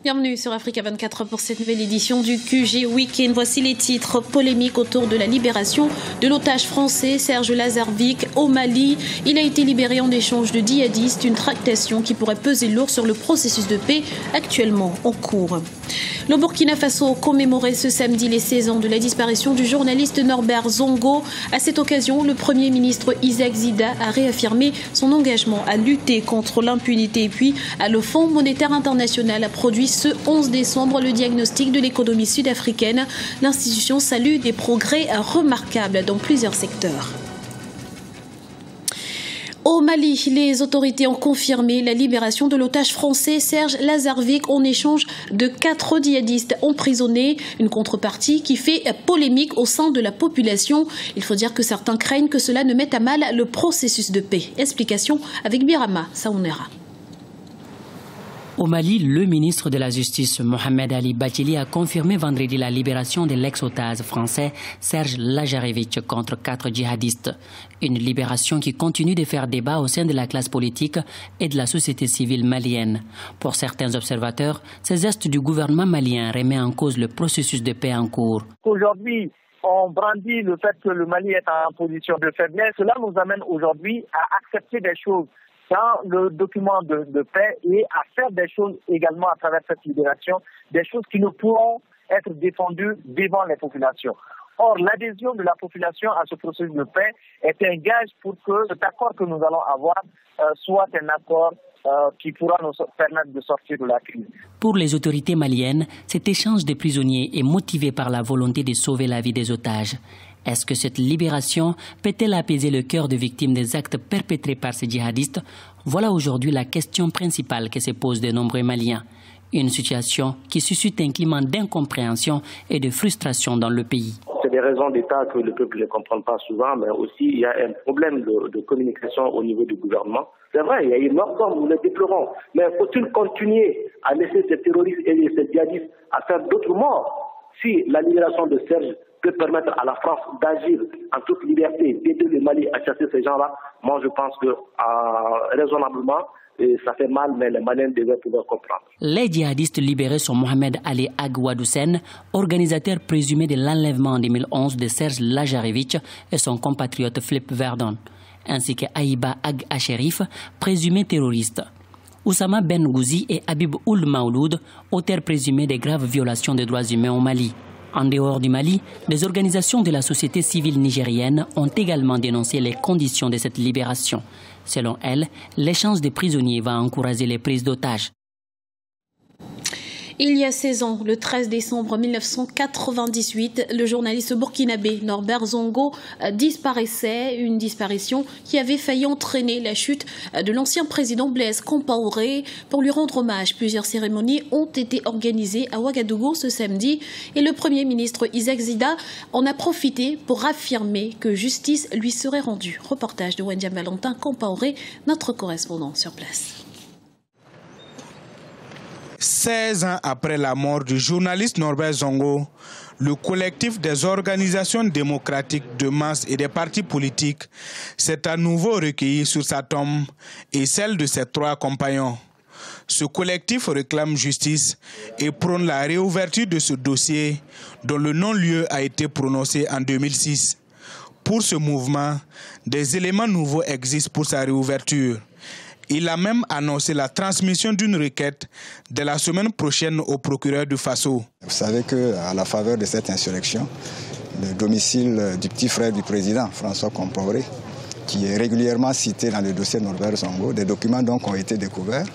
Bienvenue sur Africa 24 pour cette nouvelle édition du QG Week-end. Voici les titres polémiques autour de la libération de l'otage français Serge Lazarvik au Mali. Il a été libéré en échange de djihadistes, une tractation qui pourrait peser lourd sur le processus de paix actuellement en cours. Le Burkina Faso commémorait ce samedi les 16 ans de la disparition du journaliste Norbert Zongo. À cette occasion, le Premier ministre Isaac Zida a réaffirmé son engagement à lutter contre l'impunité. Et puis, le Fonds monétaire international a produit ce 11 décembre le diagnostic de l'économie sud-africaine. L'institution salue des progrès remarquables dans plusieurs secteurs. Au Mali, les autorités ont confirmé la libération de l'otage français Serge Lazarvik en échange de 4 djihadistes emprisonnés. Une contrepartie qui fait polémique au sein de la population. Il faut dire que certains craignent que cela ne mette à mal le processus de paix. Explication avec Birama Saounera. Au Mali, le ministre de la Justice, Mohamed Ali Bathily, a confirmé vendredi la libération de l'ex-otage français Serge Lazarvik contre 4 djihadistes. Une libération qui continue de faire débat au sein de la classe politique et de la société civile malienne. Pour certains observateurs, ces gestes du gouvernement malien remettent en cause le processus de paix en cours. Aujourd'hui, on brandit le fait que le Mali est en position de faiblesse. Cela nous amène aujourd'hui à accepter des choses dans le document de paix et à faire des choses également à travers cette libération, des choses qui ne pourront être défendues devant les populations. Or, l'adhésion de la population à ce processus de paix est un gage pour que cet accord que nous allons avoir soit un accord qui pourra nous permettre de sortir de la crise. Pour les autorités maliennes, cet échange de prisonniers est motivé par la volonté de sauver la vie des otages. Est-ce que cette libération peut-elle apaiser le cœur des victimes des actes perpétrés par ces djihadistes? Voilà aujourd'hui la question principale que se posent de nombreux Maliens. Une situation qui suscite un climat d'incompréhension et de frustration dans le pays. C'est des raisons d'État que le peuple ne comprend pas souvent, mais aussi il y a un problème de communication au niveau du gouvernement. C'est vrai, il y a eu mort d'homme, nous le déplorons, mais faut-il continuer à laisser ces terroristes et ces djihadistes à faire d'autres morts? Si la libération de Serge peut permettre à la France d'agir en toute liberté, d'aider le Mali à chasser ces gens-là, moi je pense que raisonnablement, ça fait mal, mais les Maliens devraient pouvoir comprendre. Les djihadistes libérés sont Mohamed Ali Agwadoussen, organisateur présumé de l'enlèvement en 2011 de Serge Lazarvik et son compatriote Flip Verdon, ainsi que Aïba Ag Asherif, présumé terroriste. Oussama Ben Gouzi et Habib Ould Maouloud, auteurs présumés de graves violations des droits humains au Mali. En dehors du Mali, des organisations de la société civile nigérienne ont également dénoncé les conditions de cette libération. Selon elles, l'échange des prisonniers va encourager les prises d'otages. Il y a 16 ans, le 13 décembre 1998, le journaliste burkinabé Norbert Zongo disparaissait, une disparition qui avait failli entraîner la chute de l'ancien président Blaise Compaoré. Pour lui rendre hommage, plusieurs cérémonies ont été organisées à Ouagadougou ce samedi et le Premier ministre Isaac Zida en a profité pour affirmer que justice lui serait rendue. Reportage de Wendiam Valentin Compaoré, notre correspondant sur place. 16 ans après la mort du journaliste Norbert Zongo, le collectif des organisations démocratiques de masse et des partis politiques s'est à nouveau recueilli sur sa tombe et celle de ses 3 compagnons. Ce collectif réclame justice et prône la réouverture de ce dossier dont le non-lieu a été prononcé en 2006. Pour ce mouvement, des éléments nouveaux existent pour sa réouverture. Il a même annoncé la transmission d'une requête de la semaine prochaine au procureur du Faso. Vous savez qu'à la faveur de cette insurrection, le domicile du petit frère du président, François Compaoré, qui est régulièrement cité dans le dossier Norbert Zongo, des documents donc ont été découverts.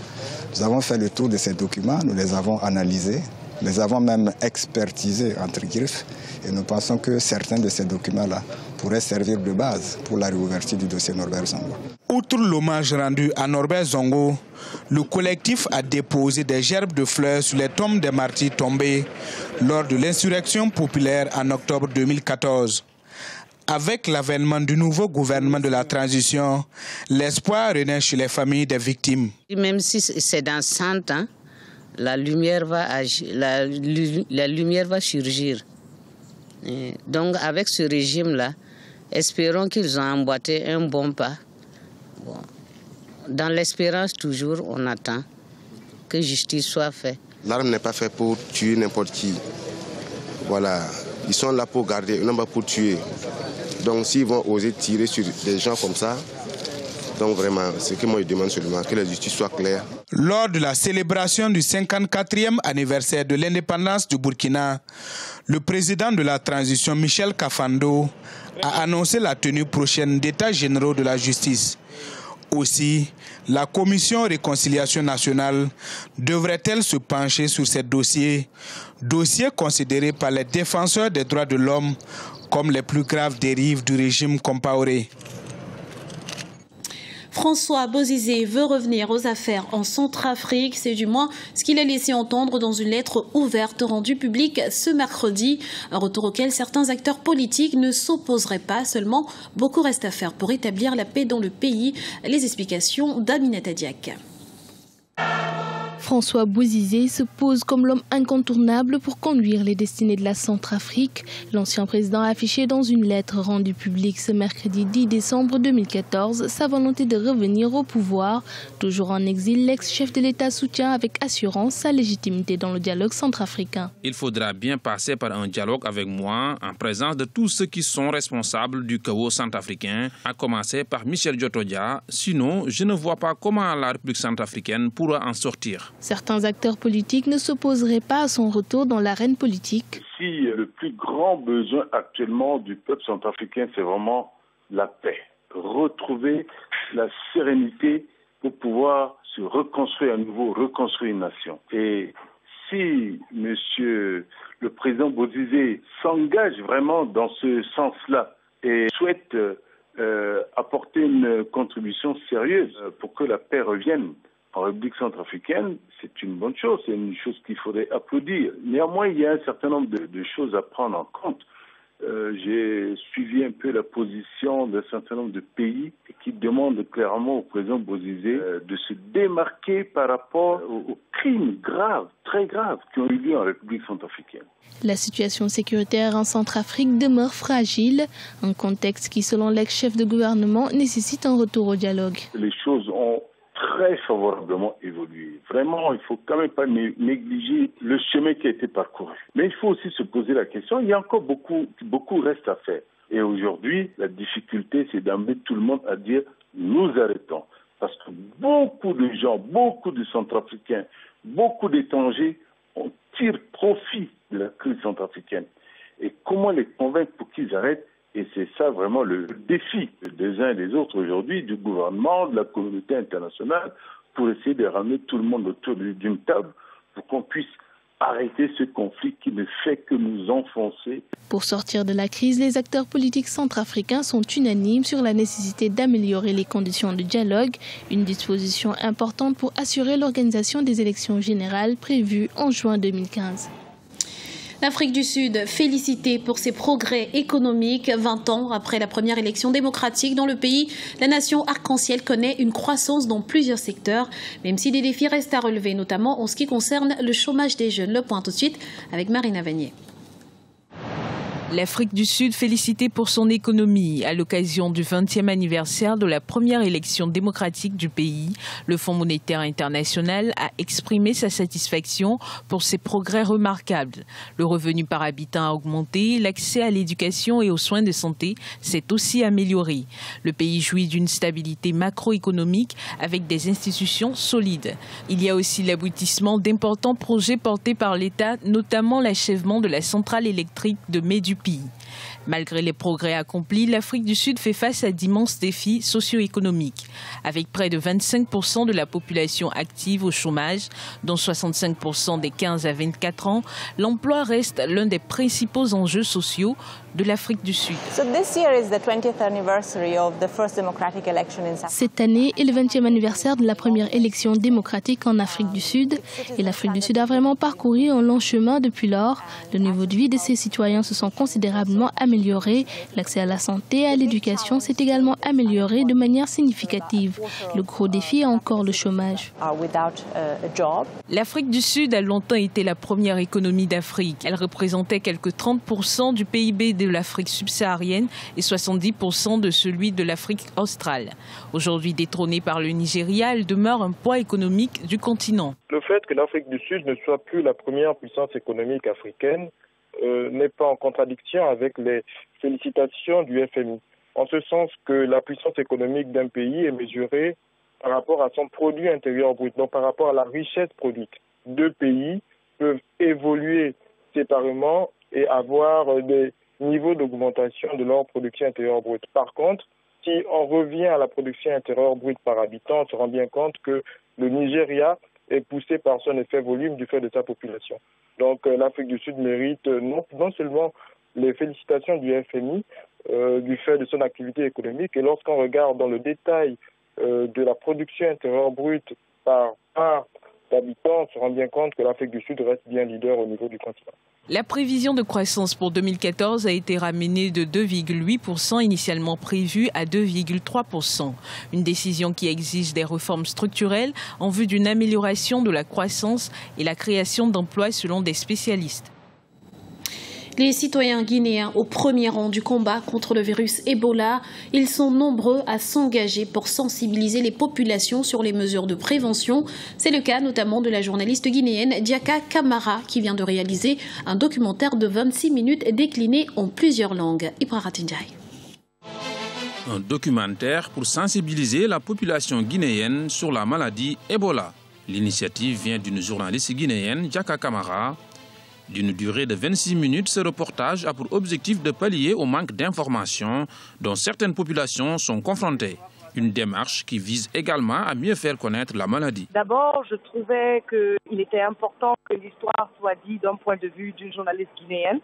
Nous avons fait le tour de ces documents, nous les avons analysés, les avons même expertisés entre griffes et nous pensons que certains de ces documents-là pourraient servir de base pour la réouverture du dossier Norbert Zongo. Outre l'hommage rendu à Norbert Zongo, le collectif a déposé des gerbes de fleurs sur les tombes des martyrs tombés lors de l'insurrection populaire en octobre 2014. Avec l'avènement du nouveau gouvernement de la transition, l'espoir renaît chez les familles des victimes. Même si c'est dans 100 ans, la lumière va surgir. Et donc avec ce régime-là, espérons qu'ils ont emboîté un bon pas. Bon. Dans l'espérance toujours, on attend que justice soit faite. L'arme n'est pas faite pour tuer n'importe qui. Voilà, ils sont là pour garder, non pas pour tuer. Donc s'ils vont oser tirer sur des gens comme ça, donc vraiment, ce que moi je demande seulement, que la justice soit claire. Lors de la célébration du 54e anniversaire de l'indépendance du Burkina, le président de la transition, Michel Kafando, a annoncé la tenue prochaine d'états généraux de la justice. Aussi, la commission réconciliation nationale devrait-elle se pencher sur ces dossiers considérés par les défenseurs des droits de l'homme comme les plus graves dérives du régime Compaoré. François Bozizé veut revenir aux affaires en Centrafrique. C'est du moins ce qu'il a laissé entendre dans une lettre ouverte rendue publique ce mercredi. Un retour auquel certains acteurs politiques ne s'opposeraient pas. Seulement, beaucoup reste à faire pour établir la paix dans le pays. Les explications d'Aminata Diak. François Bozizé se pose comme l'homme incontournable pour conduire les destinées de la Centrafrique. L'ancien président a affiché dans une lettre rendue publique ce mercredi 10 décembre 2014 sa volonté de revenir au pouvoir. Toujours en exil, l'ex-chef de l'État soutient avec assurance sa légitimité dans le dialogue centrafricain. Il faudra bien passer par un dialogue avec moi en présence de tous ceux qui sont responsables du chaos centrafricain, à commencer par Michel Djotodia. Sinon, je ne vois pas comment la République centrafricaine pourra en sortir. Certains acteurs politiques ne s'opposeraient pas à son retour dans l'arène politique. Si le plus grand besoin actuellement du peuple centrafricain, c'est vraiment la paix. Retrouver la sérénité pour pouvoir se reconstruire à nouveau, reconstruire une nation. Et si monsieur le président Bozizé s'engage vraiment dans ce sens-là et souhaite apporter une contribution sérieuse pour que la paix revienne en République centrafricaine, c'est une bonne chose, c'est une chose qu'il faudrait applaudir. Néanmoins, il y a un certain nombre de choses à prendre en compte. J'ai suivi un peu la position d'un certain nombre de pays qui demandent clairement au président Bozizé de se démarquer par rapport aux crimes graves, très graves, qui ont eu lieu en République centrafricaine. La situation sécuritaire en Centrafrique demeure fragile, un contexte qui, selon l'ex-chef de gouvernement, nécessite un retour au dialogue. Les choses ont très favorablement évolué. Vraiment, il ne faut quand même pas négliger le chemin qui a été parcouru. Mais il faut aussi se poser la question, il y a encore beaucoup reste à faire. Et aujourd'hui, la difficulté, c'est d'amener tout le monde à dire nous arrêtons. Parce que beaucoup de gens, beaucoup de Centrafricains, beaucoup d'étrangers tirent profit de la crise centrafricaine. Et comment les convaincre pour qu'ils arrêtent? Et c'est ça vraiment le défi des uns et des autres aujourd'hui, du gouvernement, de la communauté internationale, pour essayer de ramener tout le monde autour d'une table pour qu'on puisse arrêter ce conflit qui ne fait que nous enfoncer. Pour sortir de la crise, les acteurs politiques centrafricains sont unanimes sur la nécessité d'améliorer les conditions de dialogue, une disposition importante pour assurer l'organisation des élections générales prévues en juin 2015. L'Afrique du Sud, félicitée pour ses progrès économiques. 20 ans après la première élection démocratique dans le pays, la nation arc-en-ciel connaît une croissance dans plusieurs secteurs, même si des défis restent à relever, notamment en ce qui concerne le chômage des jeunes. Le point tout de suite avec Marina Vanier. L'Afrique du Sud félicitée pour son économie. À l'occasion du 20e anniversaire de la première élection démocratique du pays, le Fonds monétaire international a exprimé sa satisfaction pour ses progrès remarquables. Le revenu par habitant a augmenté, l'accès à l'éducation et aux soins de santé s'est aussi amélioré. Le pays jouit d'une stabilité macroéconomique avec des institutions solides. Il y a aussi l'aboutissement d'importants projets portés par l'État, notamment l'achèvement de la centrale électrique de Medupi. Malgré les progrès accomplis, l'Afrique du Sud fait face à d'immenses défis socio-économiques. Avec près de 25% de la population active au chômage, dont 65% des 15 à 24 ans, l'emploi reste l'un des principaux enjeux sociaux de l'Afrique du Sud. Cette année est le 20e anniversaire de la première élection démocratique en Afrique du Sud. Et l'Afrique du Sud a vraiment parcouru un long chemin depuis lors. Le niveau de vie de ses citoyens se sent considérablement également amélioré. L'accès à la santé et à l'éducation s'est également amélioré de manière significative. Le gros défi est encore le chômage. L'Afrique du Sud a longtemps été la première économie d'Afrique. Elle représentait quelque 30% du PIB de l'Afrique subsaharienne et 70% de celui de l'Afrique australe. Aujourd'hui détrônée par le Nigeria, elle demeure un poids économique du continent. Le fait que l'Afrique du Sud ne soit plus la première puissance économique africaine n'est pas en contradiction avec les félicitations du FMI. En ce sens que la puissance économique d'un pays est mesurée par rapport à son produit intérieur brut, donc par rapport à la richesse produite. Deux pays peuvent évoluer séparément et avoir des niveaux d'augmentation de leur production intérieure brute. Par contre, si on revient à la production intérieure brute par habitant, on se rend bien compte que le Nigeria est poussé par son effet volume du fait de sa population. Donc l'Afrique du Sud mérite non seulement les félicitations du FMI du fait de son activité économique, et lorsqu'on regarde dans le détail de la production intérieure brute par part d'habitants, on se rend bien compte que l'Afrique du Sud reste bien leader au niveau du continent. La prévision de croissance pour 2014 a été ramenée de 2,8% initialement prévue à 2,3%. Une décision qui exige des réformes structurelles en vue d'une amélioration de la croissance et la création d'emplois selon des spécialistes. Les citoyens guinéens au premier rang du combat contre le virus Ebola, ils sont nombreux à s'engager pour sensibiliser les populations sur les mesures de prévention. C'est le cas notamment de la journaliste guinéenne Diaka Kamara qui vient de réaliser un documentaire de 26 minutes décliné en plusieurs langues. Ibrahima Tindiaye. Un documentaire pour sensibiliser la population guinéenne sur la maladie Ebola. L'initiative vient d'une journaliste guinéenne, Diaka Kamara. D'une durée de 26 minutes, ce reportage a pour objectif de pallier au manque d'informations dont certaines populations sont confrontées. Une démarche qui vise également à mieux faire connaître la maladie. D'abord, je trouvais qu'il était important que l'histoire soit dite d'un point de vue d'une journaliste guinéenne,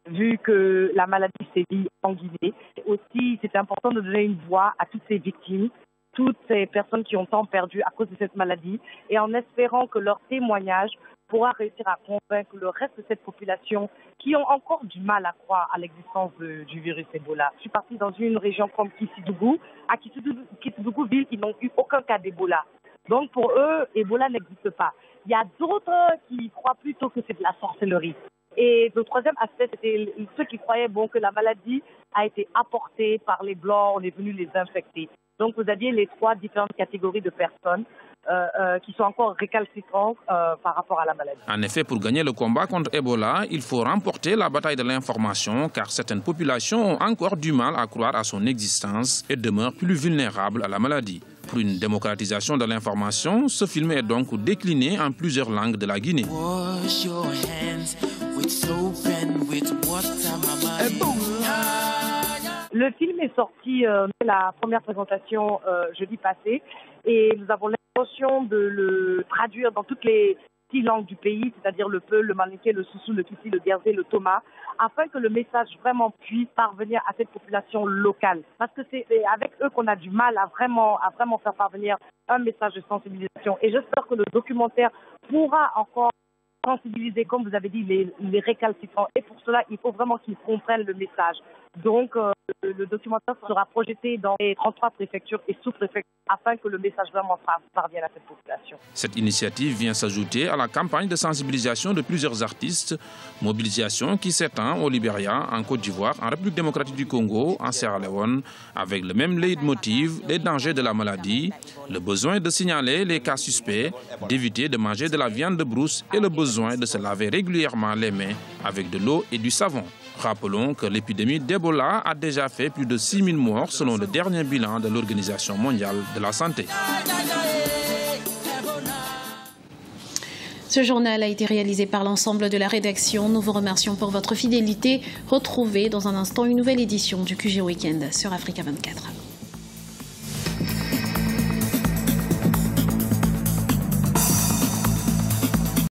vu que la maladie sévit en Guinée. Aussi, c'est important de donner une voix à toutes ces victimes, toutes ces personnes qui ont tant perdu à cause de cette maladie, et en espérant que leur témoignage pourra réussir à convaincre le reste de cette population qui ont encore du mal à croire à l'existence du virus Ebola. Je suis partie dans une région comme Kissidougou. À Kissidougou-ville, ils n'ont eu aucun cas d'Ebola. Donc pour eux, Ebola n'existe pas. Il y a d'autres qui croient plutôt que c'est de la sorcellerie. Et le troisième aspect, c'était ceux qui croyaient que la maladie a été apportée par les Blancs, on est venu les infecter. Donc vous aviez les trois différentes catégories de personnes qui sont encore récalcitrantes par rapport à la maladie. En effet, pour gagner le combat contre Ebola, il faut remporter la bataille de l'information car certaines populations ont encore du mal à croire à son existence et demeurent plus vulnérables à la maladie. Pour une démocratisation de l'information, ce film est donc décliné en plusieurs langues de la Guinée. Le film est sorti la première présentation jeudi passé et nous avons l'intention de le traduire dans toutes les 6 langues du pays, c'est-à-dire le Peul, le Malinké, le Soussou, le Kissi, le Guerzé, le Toma, afin que le message vraiment puisse parvenir à cette population locale. Parce que c'est avec eux qu'on a du mal à vraiment faire parvenir un message de sensibilisation. Et j'espère que le documentaire pourra encore sensibiliser, comme vous avez dit, les récalcitrants. Et pour cela, il faut vraiment qu'ils comprennent le message. Donc, le documentaire sera projeté dans les 33 préfectures et sous-préfectures afin que le message vraiment parvienne à cette population. Cette initiative vient s'ajouter à la campagne de sensibilisation de plusieurs artistes, mobilisation qui s'étend au Libéria, en Côte d'Ivoire, en République démocratique du Congo, en Sierra Leone, avec le même leitmotiv, les dangers de la maladie, le besoin de signaler les cas suspects, d'éviter de manger de la viande de brousse et le besoin de se laver régulièrement les mains avec de l'eau et du savon. Rappelons que l'épidémie d'Ebola a déjà fait plus de 6 000 morts selon le dernier bilan de l'Organisation mondiale de la santé. Ce journal a été réalisé par l'ensemble de la rédaction. Nous vous remercions pour votre fidélité. Retrouvez dans un instant une nouvelle édition du QG Week-end sur Africa 24.